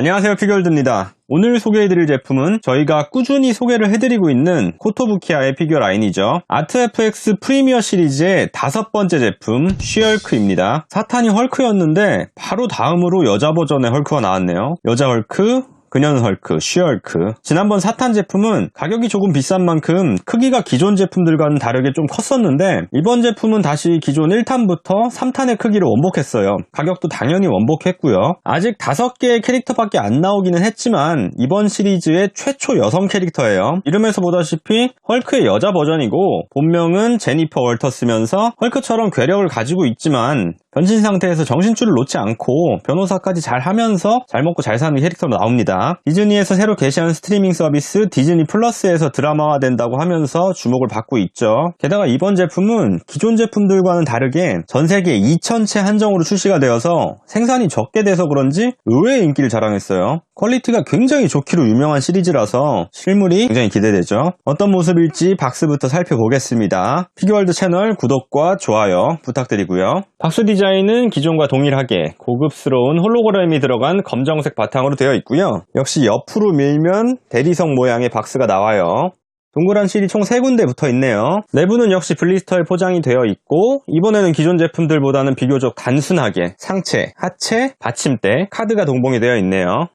안녕하세요, 피규어월드입니다. 오늘 소개해드릴 제품은 저희가 꾸준히 소개를 해드리고 있는 코토부키아의 피규어 라인이죠. 아트FX 프리미어 시리즈의 5번째 제품 쉬헐크입니다. 사탄이 헐크였는데 바로 다음으로 여자 버전의 헐크가 나왔네요. 여자 헐크, 그녀는 헐크, 쉬헐크. 지난번 사탄 제품은 가격이 조금 비싼 만큼 크기가 기존 제품들과는 다르게 좀 컸었는데 이번 제품은 다시 기존 1탄부터 3탄의 크기를 원복했어요. 가격도 당연히 원복했고요. 아직 5개의 캐릭터밖에 안 나오기는 했지만 이번 시리즈의 최초 여성 캐릭터예요. 이름에서 보다시피 헐크의 여자 버전이고 본명은 제니퍼 월터스면서 헐크처럼 괴력을 가지고 있지만 변신 상태에서 정신줄을 놓지 않고 변호사까지 잘 하면서 잘 먹고 잘 사는 캐릭터로 나옵니다. 디즈니에서 새로 게시한 스트리밍 서비스 디즈니 플러스에서 드라마화된다고 하면서 주목을 받고 있죠. 게다가 이번 제품은 기존 제품들과는 다르게 전 세계 2,000채 한정으로 출시가 되어서 생산이 적게 돼서 그런지 의외의 인기를 자랑했어요. 퀄리티가 굉장히 좋기로 유명한 시리즈라서 실물이 굉장히 기대되죠. 어떤 모습일지 박스부터 살펴보겠습니다. 피규어월드 채널 구독과 좋아요 부탁드리고요. 박스 디자인은 기존과 동일하게 고급스러운 홀로그램이 들어간 검정색 바탕으로 되어 있고요. 역시 옆으로 밀면 대리석 모양의 박스가 나와요. 동그란 실이 총 3군데 붙어 있네요. 내부는 역시 블리스터에 포장이 되어 있고 이번에는 기존 제품들보다는 비교적 단순하게 상체, 하체, 받침대, 카드가 동봉이 되어 있네요.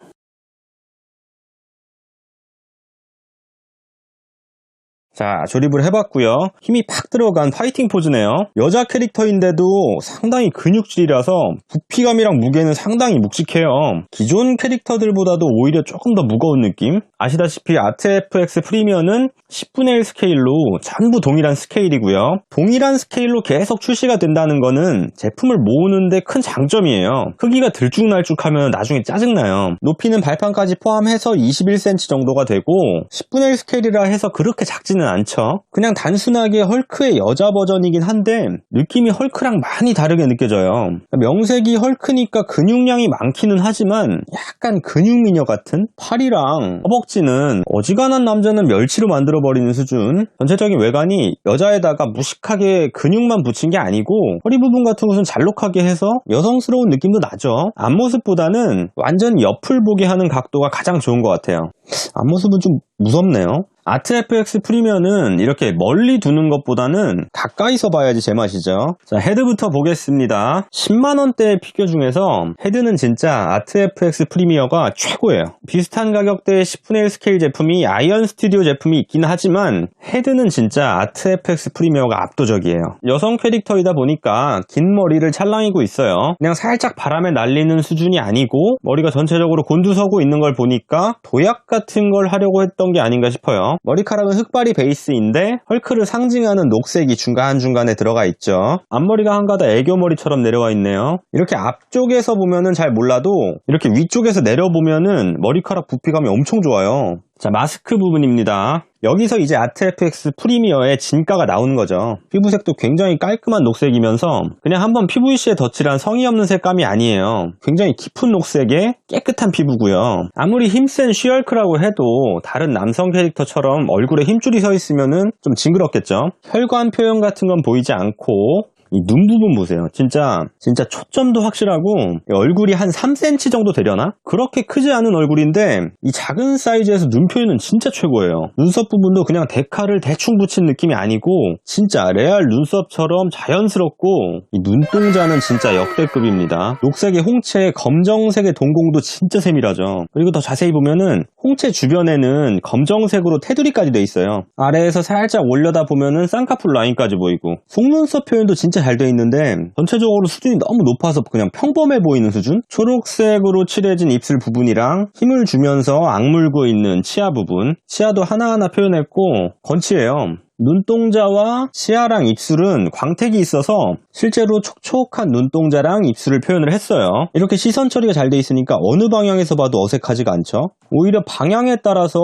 자, 조립을 해봤고요. 힘이 팍 들어간 파이팅 포즈네요. 여자 캐릭터인데도 상당히 근육질이라서 부피감이랑 무게는 상당히 묵직해요. 기존 캐릭터들보다도 오히려 조금 더 무거운 느낌? 아시다시피 아트FX 프리미어는 10분의 1 스케일로 전부 동일한 스케일이고요. 동일한 스케일로 계속 출시가 된다는 거는 제품을 모으는데 큰 장점이에요. 크기가 들쭉날쭉하면 나중에 짜증나요. 높이는 발판까지 포함해서 21cm 정도가 되고 10분의 1 스케일이라 해서 그렇게 작지는 않죠. 그냥 단순하게 헐크의 여자 버전이긴 한데 느낌이 헐크랑 많이 다르게 느껴져요. 명색이 헐크니까 근육량이 많기는 하지만 약간 근육미녀 같은? 팔이랑 허벅지는 어지간한 남자는 멸치로 만들어버리는 수준. 전체적인 외관이 여자에다가 무식하게 근육만 붙인 게 아니고 허리 부분 같은 것은 잘록하게 해서 여성스러운 느낌도 나죠. 앞모습보다는 완전 옆을 보게 하는 각도가 가장 좋은 것 같아요. 앞모습은 좀 무섭네요. 아트FX 프리미어는 이렇게 멀리 두는 것보다는 가까이서 봐야지 제맛이죠. 자, 헤드부터 보겠습니다. 10만원대의 피규어 중에서 헤드는 진짜 아트FX 프리미어가 최고예요. 비슷한 가격대의 10분의 1 스케일 제품이 아이언 스튜디오 제품이 있긴 하지만 헤드는 진짜 아트FX 프리미어가 압도적이에요. 여성 캐릭터이다 보니까 긴 머리를 찰랑이고 있어요. 그냥 살짝 바람에 날리는 수준이 아니고 머리가 전체적으로 곤두서고 있는 걸 보니까 도약 같은 걸 하려고 했던 게 아닌가 싶어요. 머리카락은 흑발이 베이스인데 헐크를 상징하는 녹색이 중간중간에 들어가 있죠. 앞머리가 한가닥 애교머리처럼 내려와 있네요. 이렇게 앞쪽에서 보면은 잘 몰라도 이렇게 위쪽에서 내려보면은 머리카락 부피감이 엄청 좋아요. 자, 마스크 부분입니다. 여기서 이제 아트FX 프리미어의 진가가 나오는 거죠. 피부색도 굉장히 깔끔한 녹색이면서 그냥 한번 PVC에 덧칠한 성의 없는 색감이 아니에요. 굉장히 깊은 녹색의 깨끗한 피부고요. 아무리 힘센 쉬헐크라고 해도 다른 남성 캐릭터처럼 얼굴에 힘줄이 서 있으면은 좀 징그럽겠죠. 혈관 표현 같은 건 보이지 않고 이 눈 부분 보세요. 진짜 초점도 확실하고 얼굴이 한 3cm 정도 되려나? 그렇게 크지 않은 얼굴인데 이 작은 사이즈에서 눈 표현은 진짜 최고예요. 눈썹 부분도 그냥 데칼을 대충 붙인 느낌이 아니고 진짜 레알 눈썹처럼 자연스럽고 이 눈동자는 진짜 역대급입니다. 녹색의 홍채에 검정색의 동공도 진짜 세밀하죠. 그리고 더 자세히 보면은 홍채 주변에는 검정색으로 테두리까지 돼 있어요. 아래에서 살짝 올려다 보면은 쌍꺼풀 라인까지 보이고 속눈썹 표현도 진짜 잘 돼 있는데 전체적으로 수준이 너무 높아서 그냥 평범해 보이는 수준? 초록색으로 칠해진 입술 부분이랑 힘을 주면서 악물고 있는 치아 부분, 치아도 하나하나 표현했고 건치예요. 눈동자와 치아랑 입술은 광택이 있어서 실제로 촉촉한 눈동자랑 입술을 표현을 했어요. 이렇게 시선 처리가 잘 돼 있으니까 어느 방향에서 봐도 어색하지가 않죠. 오히려 방향에 따라서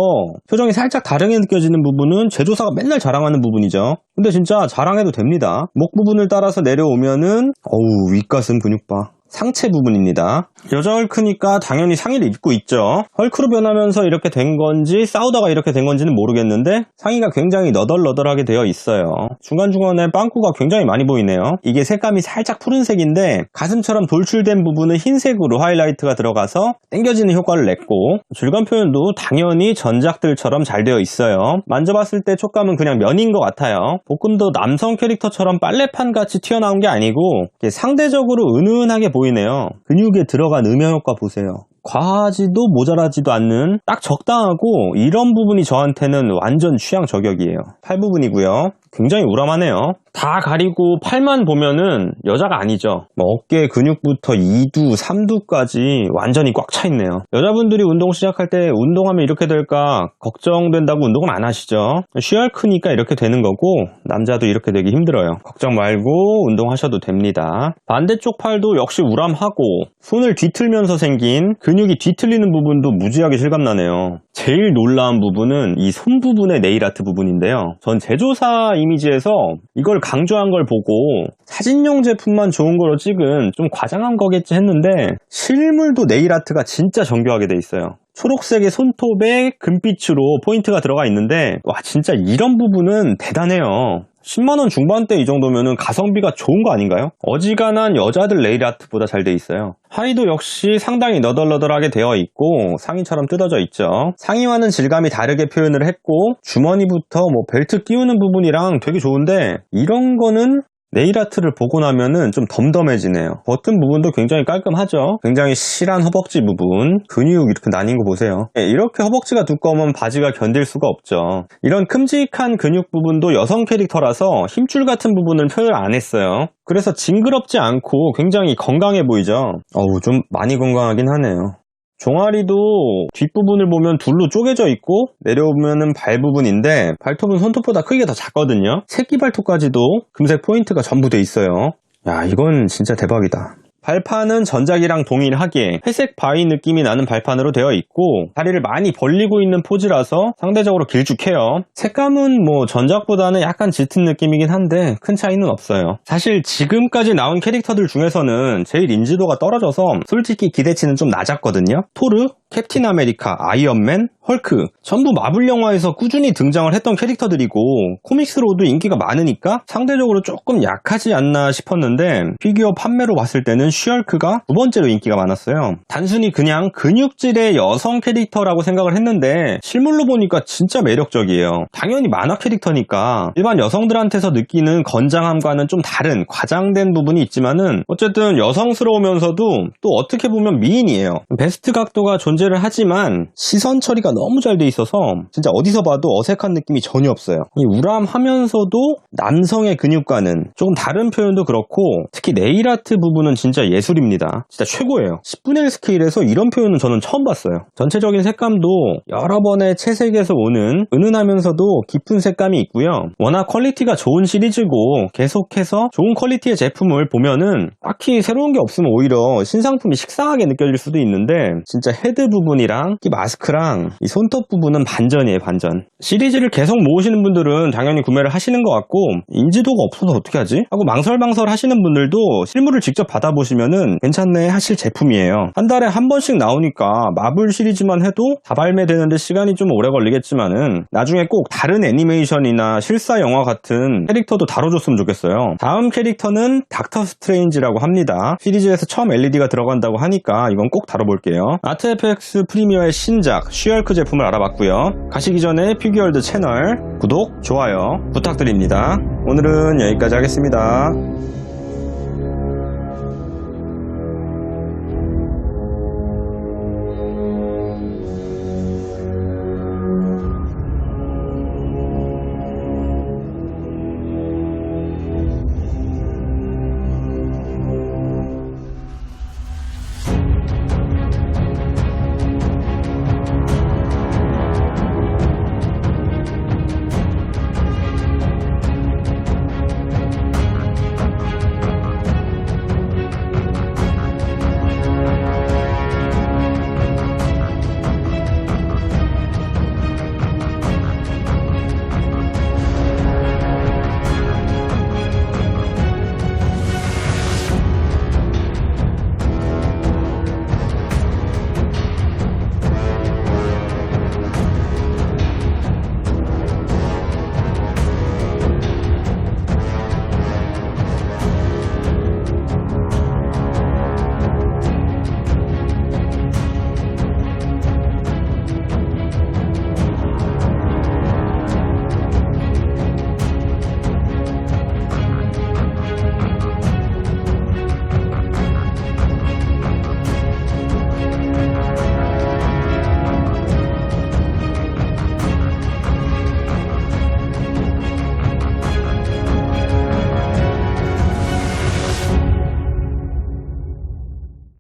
표정이 살짝 다르게 느껴지는 부분은 제조사가 맨날 자랑하는 부분이죠. 근데 진짜 자랑해도 됩니다. 목 부분을 따라서 내려오면은 어우, 윗가슴 근육 봐. 상체 부분입니다. 여자 헐크니까 당연히 상의를 입고 있죠. 헐크로 변하면서 이렇게 된 건지 싸우다가 이렇게 된 건지는 모르겠는데 상의가 굉장히 너덜너덜하게 되어 있어요. 중간중간에 빵꾸가 굉장히 많이 보이네요. 이게 색감이 살짝 푸른색인데 가슴처럼 돌출된 부분은 흰색으로 하이라이트가 들어가서 당겨지는 효과를 냈고, 질감 표현도 당연히 전작들처럼 잘 되어 있어요. 만져봤을 때 촉감은 그냥 면인 것 같아요. 복근도 남성 캐릭터처럼 빨래판 같이 튀어나온 게 아니고 상대적으로 은은하게 보이네요. 근육에 들어간 음영 효과 보세요. 과하지도 모자라지도 않는 딱 적당하고, 이런 부분이 저한테는 완전 취향 저격이에요. 팔 부분이고요. 굉장히 우람하네요. 다 가리고 팔만 보면은 여자가 아니죠. 어깨 근육부터 2두, 3두까지 완전히 꽉 차 있네요. 여자분들이 운동 시작할 때 운동하면 이렇게 될까 걱정된다고 운동을 안 하시죠. 쉬얼크니까 이렇게 되는 거고, 남자도 이렇게 되기 힘들어요. 걱정 말고 운동하셔도 됩니다. 반대쪽 팔도 역시 우람하고, 손을 뒤틀면서 생긴 근육이 뒤틀리는 부분도 무지하게 실감나네요. 제일 놀라운 부분은 이 손 부분의 네일아트 부분인데요. 전 제조사 이미지에서 이걸 강조한 걸 보고 사진용 제품만 좋은 거로 찍은 좀 과장한 거겠지 했는데, 실물도 네일아트가 진짜 정교하게 돼 있어요. 초록색의 손톱에 금빛으로 포인트가 들어가 있는데, 와, 진짜 이런 부분은 대단해요. 10만원 중반대 이 정도면은 가성비가 좋은 거 아닌가요? 어지간한 여자들 네일 아트보다 잘 돼 있어요. 하의도 역시 상당히 너덜너덜하게 되어 있고 상의처럼 뜯어져 있죠. 상의와는 질감이 다르게 표현을 했고, 주머니부터 벨트 끼우는 부분이랑 되게 좋은데, 이런 거는 네일 아트를 보고 나면은 좀 덤덤해지네요. 버튼 부분도 굉장히 깔끔하죠. 굉장히 실한 허벅지 부분, 근육 이렇게 나뉜 거 보세요. 이렇게 허벅지가 두꺼우면 바지가 견딜 수가 없죠. 이런 큼직한 근육 부분도 여성 캐릭터라서 힘줄 같은 부분을 표현을 안 했어요. 그래서 징그럽지 않고 굉장히 건강해 보이죠. 좀 많이 건강하긴 하네요. 종아리도 뒷부분을 보면 둘로 쪼개져 있고, 내려오면은 발 부분인데 발톱은 손톱보다 크기가 더 작거든요. 새끼 발톱까지도 금색 포인트가 전부 돼 있어요. 야, 이건 진짜 대박이다. 발판은 전작이랑 동일하게 회색 바위 느낌이 나는 발판으로 되어 있고, 다리를 많이 벌리고 있는 포즈라서 상대적으로 길쭉해요. 색감은 전작보다는 약간 짙은 느낌이긴 한데 큰 차이는 없어요. 사실 지금까지 나온 캐릭터들 중에서는 제일 인지도가 떨어져서 솔직히 기대치는 좀 낮았거든요. 토르, 캡틴 아메리카, 아이언맨, 헐크, 전부 마블 영화에서 꾸준히 등장을 했던 캐릭터들이고 코믹스로도 인기가 많으니까 상대적으로 조금 약하지 않나 싶었는데, 피규어 판매로 봤을 때는 쉬얼크가 두 번째로 인기가 많았어요. 단순히 그냥 근육질의 여성 캐릭터라고 생각을 했는데 실물로 보니까 진짜 매력적이에요. 당연히 만화 캐릭터니까 일반 여성들한테서 느끼는 건장함과는 좀 다른 과장된 부분이 있지만은 어쨌든 여성스러우면서도 또 어떻게 보면 미인이에요. 베스트 각도가 존재를 하지만 시선 처리가 너무 잘 돼 있어서 진짜 어디서 봐도 어색한 느낌이 전혀 없어요. 이 우람하면서도 남성의 근육과는 조금 다른 표현도 그렇고, 특히 네일아트 부분은 진짜 예술입니다. 진짜 최고예요. 10분의 1 스케일에서 이런 표현은 저는 처음 봤어요. 전체적인 색감도 여러 번의 채색에서 오는 은은하면서도 깊은 색감이 있고요. 워낙 퀄리티가 좋은 시리즈고 계속해서 좋은 퀄리티의 제품을 보면은 딱히 새로운 게 없으면 오히려 신상품이 식상하게 느껴질 수도 있는데, 진짜 헤드 부분이랑 이 마스크랑 이 손톱 부분은 반전이에요, 반전. 시리즈를 계속 모으시는 분들은 당연히 구매를 하시는 것 같고, 인지도가 없어서 어떻게 하지? 하고 망설망설 하시는 분들도 실물을 직접 받아보시면은 괜찮네 하실 제품이에요. 한 달에 한 번씩 나오니까 마블 시리즈만 해도 다 발매되는데 시간이 좀 오래 걸리겠지만은 나중에 꼭 다른 애니메이션이나 실사 영화 같은 캐릭터도 다뤄줬으면 좋겠어요. 다음 캐릭터는 닥터 스트레인지라고 합니다. 시리즈에서 처음 LED가 들어간다고 하니까 이건 꼭 다뤄볼게요. 아트FX 프리미어의 신작 쉬얼크 제품을 알아봤고요. 가시기 전에 피규어월드 채널 구독, 좋아요 부탁드립니다. 오늘은 여기까지 하겠습니다.